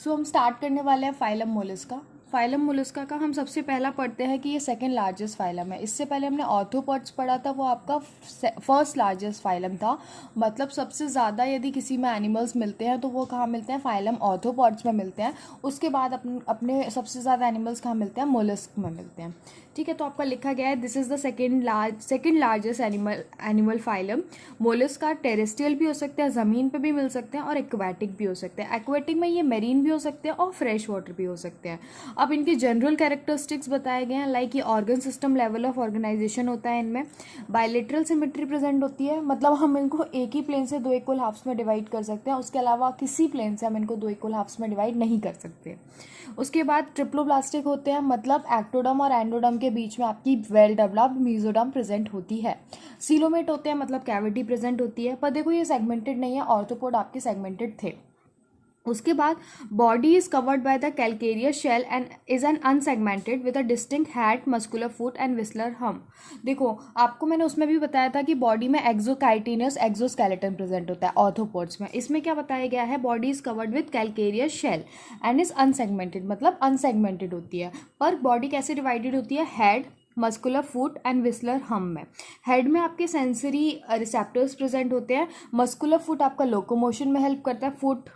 सो हम स्टार्ट करने वाले हैं फाइलम मोलस्का। फाइलम मोलस्का का हम सबसे पहला पढ़ते हैं कि ये सेकंड लार्जेस्ट फाइलम है। इससे पहले हमने ऑर्थोपॉड्स पढ़ा था, वो आपका फर्स्ट लार्जेस्ट फाइलम था। मतलब सबसे ज़्यादा यदि किसी में एनिमल्स मिलते हैं तो वो कहाँ मिलते हैं, फाइलम ऑर्थोपॉड्स में मिलते हैं। उसके बाद अपने सबसे ज़्यादा एनिमल्स कहाँ मिलते हैं, मोलस्क में मिलते हैं। ठीक है, तो आपका लिखा गया है this is the second largest animal phylum. Mollusc terrestrial भी हो सकते हैं, ज़मीन पे भी मिल सकते हैं, और एक्वेटिक भी हो सकते हैं। एक्वेटिक में ये मेरीन भी हो सकते हैं और फ्रेश वाटर भी हो सकते हैं। अब इनके जनरल कैरेक्टरिस्टिक्स बताए गए हैं, लाइक ये organ system level of organization होता है इनमें। बायलेटरल सिमेट्री प्रेजेंट होती है, मतलब हम इनको एक ही प्लेन से दो इक्वल हाफ्स में डिवाइड कर सकते हैं, उसके अलावा किसी प्लेन से हम इनको दो इक्वल हाफ्स में डिवाइड नहीं कर सकते। उसके बाद ट्रिप्लोप्लास्टिक होते हैं, मतलब एक्टोडम और एंडोडम के बीच में आपकी वेल डेवलप्ड मीजोडम प्रेजेंट होती है। सीलोमेट होते हैं, मतलब कैविटी प्रेजेंट होती है। पर देखो ये सेगमेंटेड नहीं है, ऑर्थोपोड आपके सेगमेंटेड थे। उसके बाद body is covered by the calcareous shell and is an unsegmented with a distinct head, muscular foot and visceral hump. देखो आपको मैंने उसमें भी बताया था कि बॉडी में एक्सोकाइटिनस एक्सोस्केलेटन प्रेजेंट होता है ऑर्थोपोड्स में। इसमें क्या बताया गया है, body is covered with calcareous shell and is unsegmented, मतलब अनसेगमेंटेड होती है। पर बॉडी कैसे डिवाइडेड होती है, head, muscular foot and visceral hump में। हेड में आपके सेंसरी रिसेप्टर्स प्रेजेंट होते हैं। मस्कुलर फुट आपका लोकोमोशन में हेल्प करता है, फुट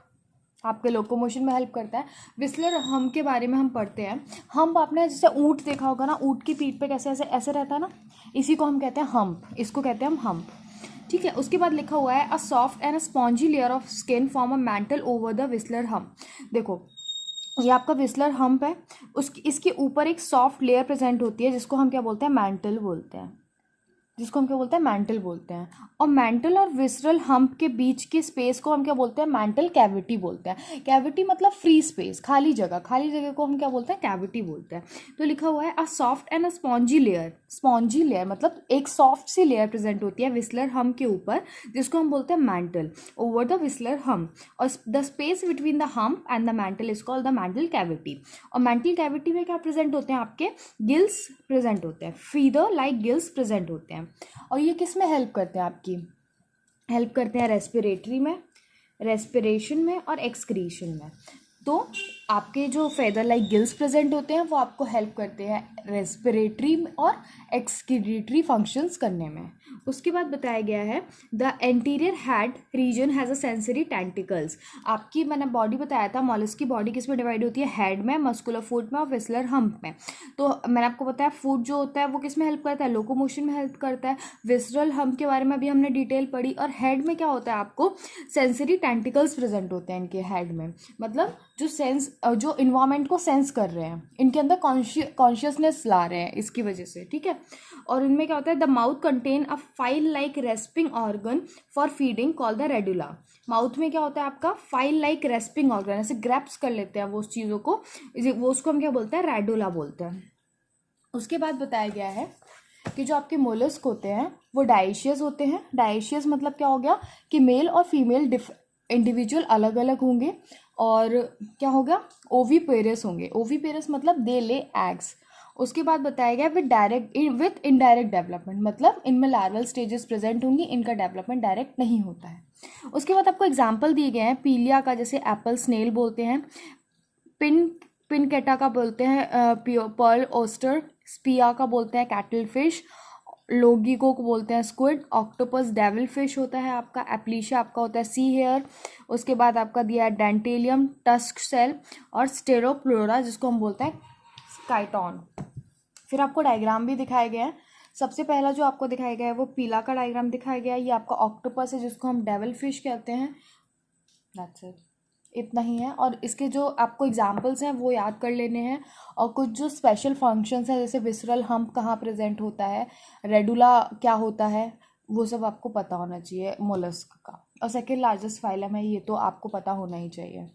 आपके लोकोमोशन में हेल्प करता है। विस्लर हम के बारे में हम पढ़ते हैं। हम आपने जैसे ऊँट देखा होगा ना, ऊँट की पीठ पे कैसे ऐसे ऐसे रहता है ना, इसी को हम कहते हैं हम्प, इसको कहते हैं हम हम्प। ठीक है, उसके बाद लिखा हुआ है a soft and a spongy layer of skin form a mantle over the visceral hump. देखो ये आपका विस्लर हम्प है, इसके ऊपर एक सॉफ्ट लेयर प्रेजेंट होती है जिसको हम क्या बोलते हैं, मैंटल बोलते हैं, जिसको हम क्या बोलते हैं, मैंटल बोलते हैं। और मैंटल और विसरल हम्प के बीच के स्पेस को हम क्या बोलते हैं, मैंटल कैविटी बोलते हैं। कैविटी मतलब फ्री स्पेस, खाली जगह को हम क्या बोलते हैं, कैविटी बोलते हैं। तो लिखा हुआ है a soft and a spongy layer मतलब एक सॉफ्ट सी लेयर प्रेजेंट होती है विस्लर हम्प के ऊपर, जिसको हम बोलते हैं mantle over the visceral hump. और the space between the hump and the mantle is called the mantle cavity. और मैंटल कैविटी में क्या प्रेजेंट होते हैं, आपके गिल्स प्रेजेंट होते हैं, फीदर लाइक गिल्स प्रेजेंट होते हैं। और ये किस में हेल्प करते हैं, आपकी हेल्प करते हैं रेस्पिरेटरी में, रेस्पिरेशन में और एक्सक्रीशन में। तो आपके जो फेदर लाइक गिल्स प्रेजेंट होते हैं वो आपको हेल्प करते हैं रेस्पिरेटरी और एक्सक्रीटरी फंक्शंस करने में। उसके बाद बताया गया है the anterior head region has a sensory tentacles. आपकी मैंने बॉडी बताया था, मॉलस्क की बॉडी किस में डिवाइड होती है, हेड में, मस्कुलर फुट में और विस्लर हम्प में। तो मैंने आपको बताया फुट जो होता है वो किस में हेल्प करता है, लोकोमोशन में हेल्प करता है। विस्रल हम्प के बारे में भी हमने डिटेल पढ़ी। और हेड में क्या होता है, आपको सेंसरी टेंटिकल्स प्रेजेंट होते हैं इनके हेड में, मतलब जो इन्वायरमेंट को सेंस कर रहे हैं, इनके अंदर कॉन्शियसनेस ला रहे हैं इसकी वजह से। ठीक है, और इनमें क्या होता है, the mouth contain a file like respiring organ for feeding called the radula. Mouth में क्या होता है आपका, फाइल लाइक रेस्पिंग ऑर्गन, ऐसे ग्रैप्स कर लेते हैं वो उस चीज़ों को, वो उसको हम क्या बोलते हैं, रेडुला बोलते हैं। उसके बाद बताया गया है कि जो आपके मोलस्क होते हैं वो डाइशियस होते हैं। डाइशियस मतलब क्या हो गया कि मेल और फीमेल इंडिविजुअल अलग अलग होंगे, और क्या होगा, ओवीपेरस होंगे। ओवीपेरस मतलब दे ले एग्स। उसके बाद बताया गया विथ इनडायरेक्ट डेवलपमेंट, मतलब इनमें लार्वल स्टेजेस प्रेजेंट होंगी, इनका डेवलपमेंट डायरेक्ट नहीं होता है। उसके बाद आपको एग्जाम्पल दिए गए हैं पीलिया का, जैसे एप्पल स्नेल बोलते हैं, पिनकेटा का बोलते हैं पर्ल ओस्टर, स्पिया का बोलते हैं कैटल फिश, लोगिको को बोलते हैं स्क्विड, ऑक्टोपस डेविल फिश होता है आपका, एप्लीशिया आपका होता है सी हेयर। उसके बाद आपका दिया है डेंटेलियम, टस्क सेल और स्टेरोप्लोरा जिसको हम बोलते हैं स्काइटॉन। फिर आपको डायग्राम भी दिखाए गए हैं। सबसे पहला जो आपको दिखाया गया है वो पीला का डायग्राम दिखाया गया है, ये आपका ऑक्टोपस है जिसको हम डेविल फिश कहते हैं। दैट्स इट, इतना ही है। और इसके जो आपको एग्जाम्पल्स हैं वो याद कर लेने हैं, और कुछ जो स्पेशल फंक्शंस हैं जैसे विसरल हम्प कहाँ प्रेजेंट होता है, रेडुला क्या होता है, वो सब आपको पता होना चाहिए मोलस्क का। और सेकेंड लार्जेस्ट फाइलम है ये, तो आपको पता होना ही चाहिए।